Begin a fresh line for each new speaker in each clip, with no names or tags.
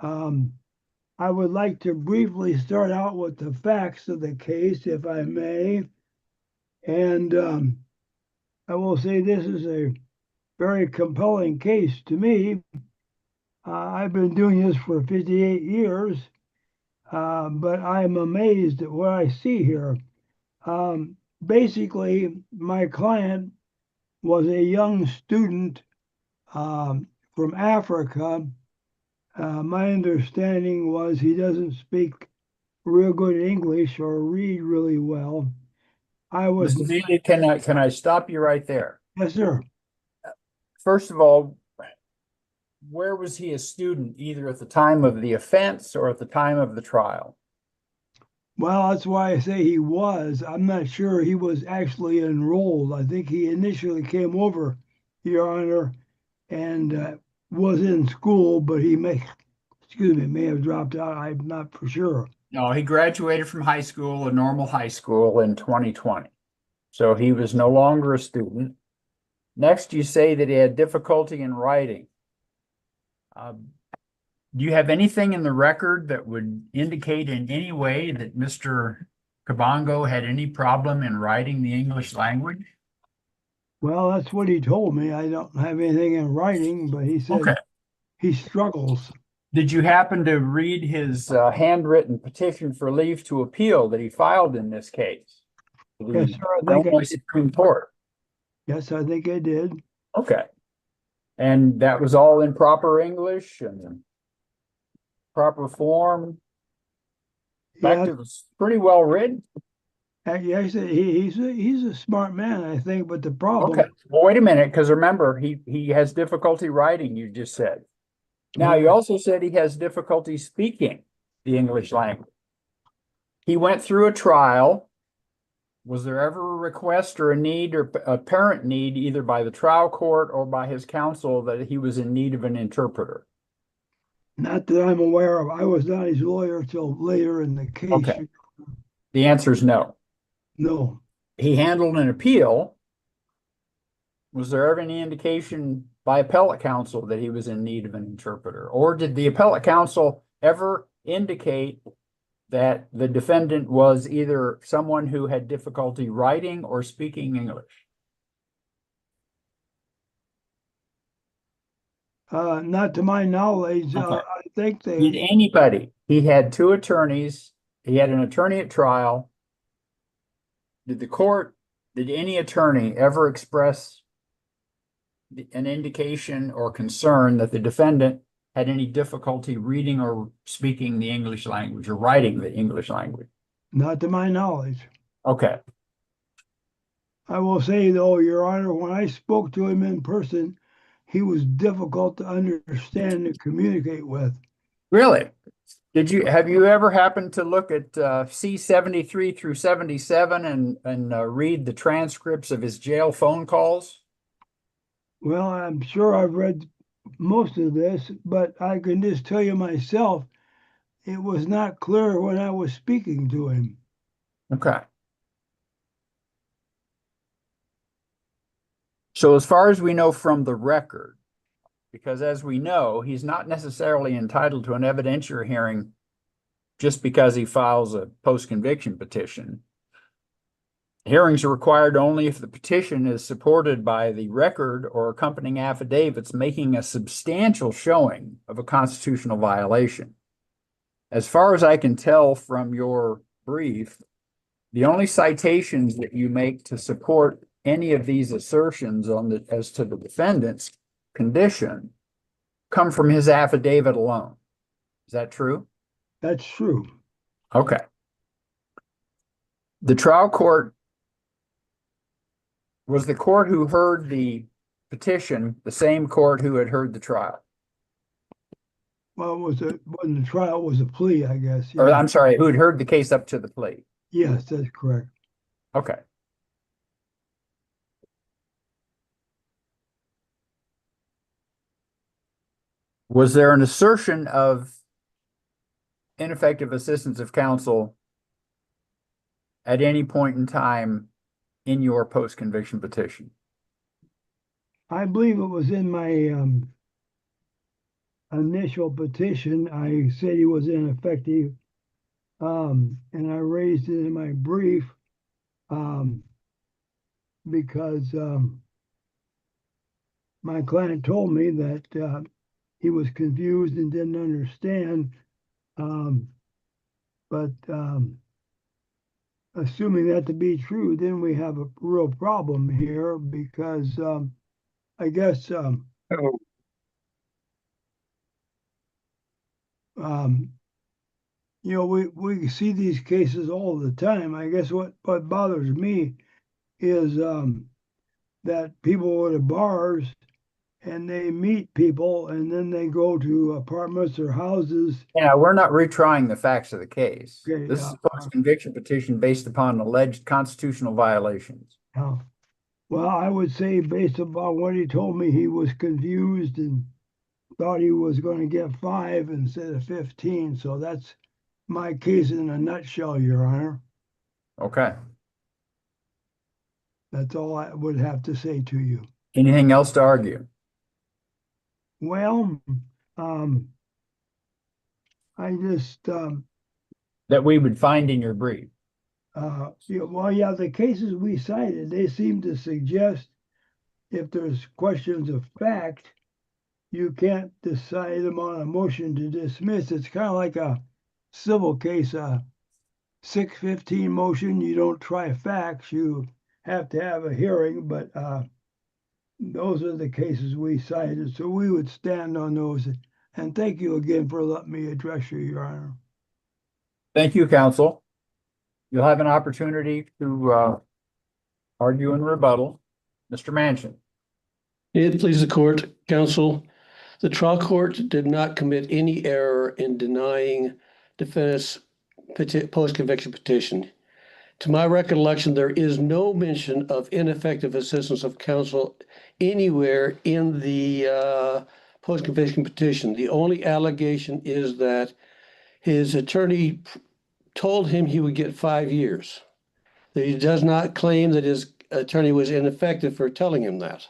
Um, I would like to briefly start out with the facts of the case, if I may. And I will say this is a very compelling case to me. I've been doing this for 58 years, but I'm amazed at what I see here. Basically, my client was a young student from Africa. My understanding was he doesn't speak real good English or read really well. I was,
Mr. Neely, can I stop you right there?
yes, sir.
First of all, where was he a student, either at the time of the offense or at the time of the trial?
Well, that's why I say he was. I'm not sure he was actually enrolled. I think he initially came over, Your Honor, and was in school, but may have dropped out. I'm not for sure.
No, he graduated from high school, a normal high school, in 2020. So he was no longer a student. Next, you say that he had difficulty in writing. Do you have anything in the record that would indicate in any way that Mr. Kabongo had any problem in writing the English language?
Well, that's what he told me. I don't have anything in writing, but he
Okay.
said he struggles.
Did you happen to read his handwritten petition for leave to appeal that he filed in this case to
Yes,
the
sir.
Illinois Supreme Court?
Yes, I think I did.
Okay. And that was all in proper English and proper form. In fact,
Yeah,
it was pretty well written.
yes, he's a smart man, I think. But the problem,
Okay. Well, wait a minute, because remember, he has difficulty writing, you just said. Now, you
right?
also said he has difficulty speaking the English language. He went through a trial. Was there ever a request or a need or apparent need, either by the trial court or by his counsel, that he was in need of an interpreter?
Not that I'm aware of. I was not his lawyer till later in the case.
Okay. The answer is no.
No,
He handled an appeal. Was there ever any indication by appellate counsel that he was in need of an interpreter? Or did the appellate counsel ever indicate that the defendant was either someone who had difficulty writing or speaking English?
not to my knowledge.
Okay.
I think
Did
they.
anybody, he had two attorneys, he had an attorney at trial. Did any attorney ever express an indication or concern that the defendant had any difficulty reading or speaking the English language or writing the English language?
Not to my knowledge.
Okay.
I will say, though, Your Honor, when I spoke to him in person, he was difficult to understand and communicate with.
Really? Have you ever happened to look at C-73 through 77 and read the transcripts of his jail phone calls?
Well, I'm sure I've read most of this, but I can just tell you myself, it was not clear when I was speaking to him.
Okay. So as far as we know from the record, because as we know, he's not necessarily entitled to an evidentiary hearing just because he files a post-conviction petition. Hearings are required only if the petition is supported by the record or accompanying affidavits making a substantial showing of a constitutional violation. As far as I can tell from your brief, the only citations that you make to support any of these assertions as to the defendant's condition come from his affidavit alone. Is that true?
That's true.
Okay. The trial court was the court who heard the petition, the same court who had heard the trial.
Well, when the trial was a plea, I guess.
Or
Yeah.
I'm sorry, who had heard the case up to the plea.
Yes, that's correct.
Okay. Was there an assertion of ineffective assistance of counsel at any point in time in your post-conviction petition?
I believe it was in my initial petition, I said he was ineffective, and I raised it in my brief um, because my client told me that he was confused and didn't understand. Um, but assuming that to be true, then we have a real problem here because I guess
Oh,
um, we see these cases all the time. I guess what bothers me is that people go to bars and they meet people and then they go to apartments or houses.
Yeah, we're not retrying the facts of the case.
Okay,
This is a post-conviction petition based upon alleged constitutional violations.
uh, well, I would say based upon what he told me, he was confused and thought he was going to get 5 instead of 15. So that's my case in a nutshell, Your Honor.
Okay.
That's all I would have to say to you.
Anything else to argue?
Well, um, I just,
That we would find in your brief?
yeah, the cases we cited, they seem to suggest if there's questions of fact, you can't decide them on a motion to dismiss. It's kind of like a civil case, a 615 motion. You don't try facts, you have to have a hearing, but those are the cases we cited. So we would stand on those. And thank you again for letting me address you, Your Honor.
Thank you, counsel. You'll have an opportunity to argue in rebuttal. Mr. Manchin.
it pleases the court, counsel. The trial court did not commit any error in denying defendant's post-conviction petition. To my recollection, there is no mention of ineffective assistance of counsel anywhere in the post-conviction petition. The only allegation is that his attorney told him he would get 5 years. He does not claim that his attorney was ineffective for telling him that.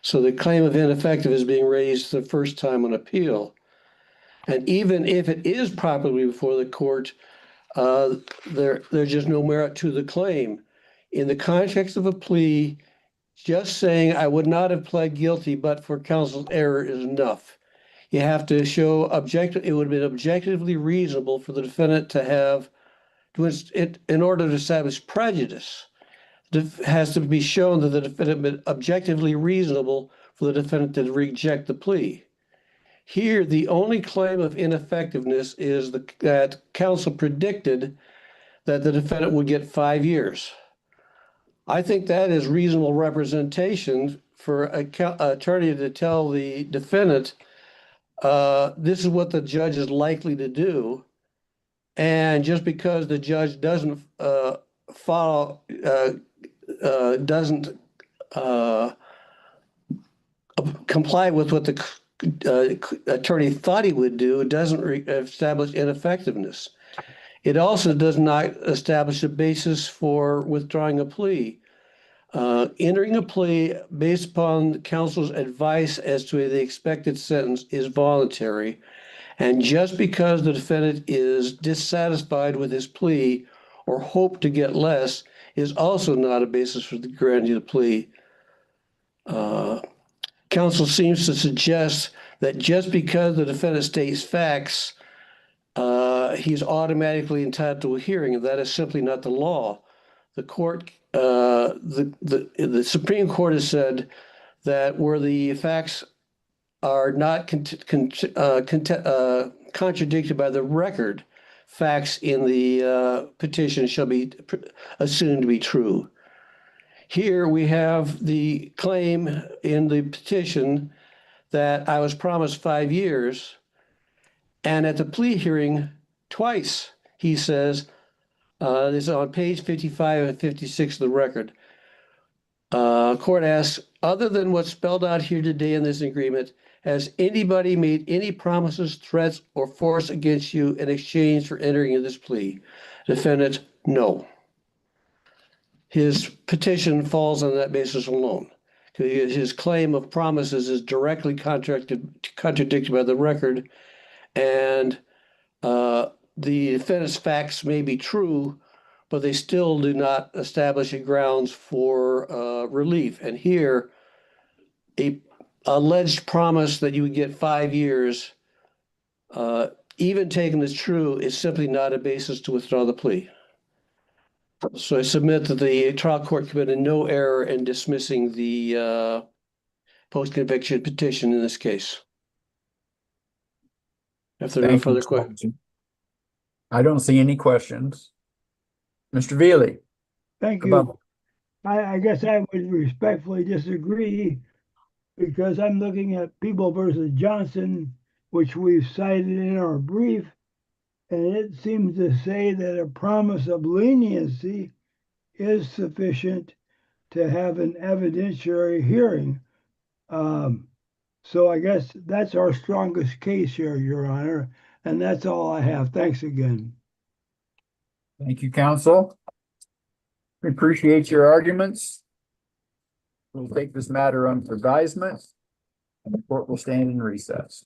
So the claim of ineffective is being raised the first time on appeal. And even if it is properly before the court, there's just no merit to the claim. In the context of a plea, just saying I would not have pled guilty but for counsel's error is enough. You have to show it would have been objectively reasonable for the defendant to have, in order to establish prejudice, it has to be shown that the defendant been objectively reasonable for the defendant to reject the plea. Here, the only claim of ineffectiveness is that counsel predicted that the defendant would get 5 years. I think that is reasonable representation for an attorney to tell the defendant, this is what the judge is likely to do. And just because the judge doesn't follow, doesn't comply with what the attorney thought he would do, it doesn't establish ineffectiveness. It also does not establish a basis for withdrawing a plea. Entering a plea based upon counsel's advice as to the expected sentence is voluntary. And just because the defendant is dissatisfied with his plea or hope to get less is also not a basis for the granting of the plea. Counsel seems to suggest that just because the defendant states facts, he's automatically entitled to a hearing, and that is simply not the law. The court, the Supreme Court has said that where the facts are not contradicted by the record, facts in the petition shall be assumed to be true. Here we have the claim in the petition that I was promised 5 years, and at the plea hearing, twice he says, this is on page 55 and 56 of the record. Court asks, other than what's spelled out here today in this agreement, has anybody made any promises, threats, or force against you in exchange for entering in this plea? Defendant, no. His petition falls on that basis alone. His claim of promises is directly contradicted by the record, and the defendant's facts may be true, but they still do not establish a grounds for relief. And here, a alleged promise that you would get 5 years, even taken as true, is simply not a basis to withdraw the plea. So I submit that the trial court committed no error in dismissing the post-conviction petition in this case. If there are no
Thank you,
further
Mr.
questions.
Hodgson. I don't see any questions. Mr. Veely,
Thank
above.
you. I guess I would respectfully disagree because I'm looking at People versus Johnson, which we've cited in our brief, and it seems to say that a promise of leniency is sufficient to have an evidentiary hearing. So I guess that's our strongest case here, Your Honor, and that's all I have. Thanks again.
Thank you, counsel. We appreciate your arguments. We'll take this matter under advisement, and the court will stand in recess.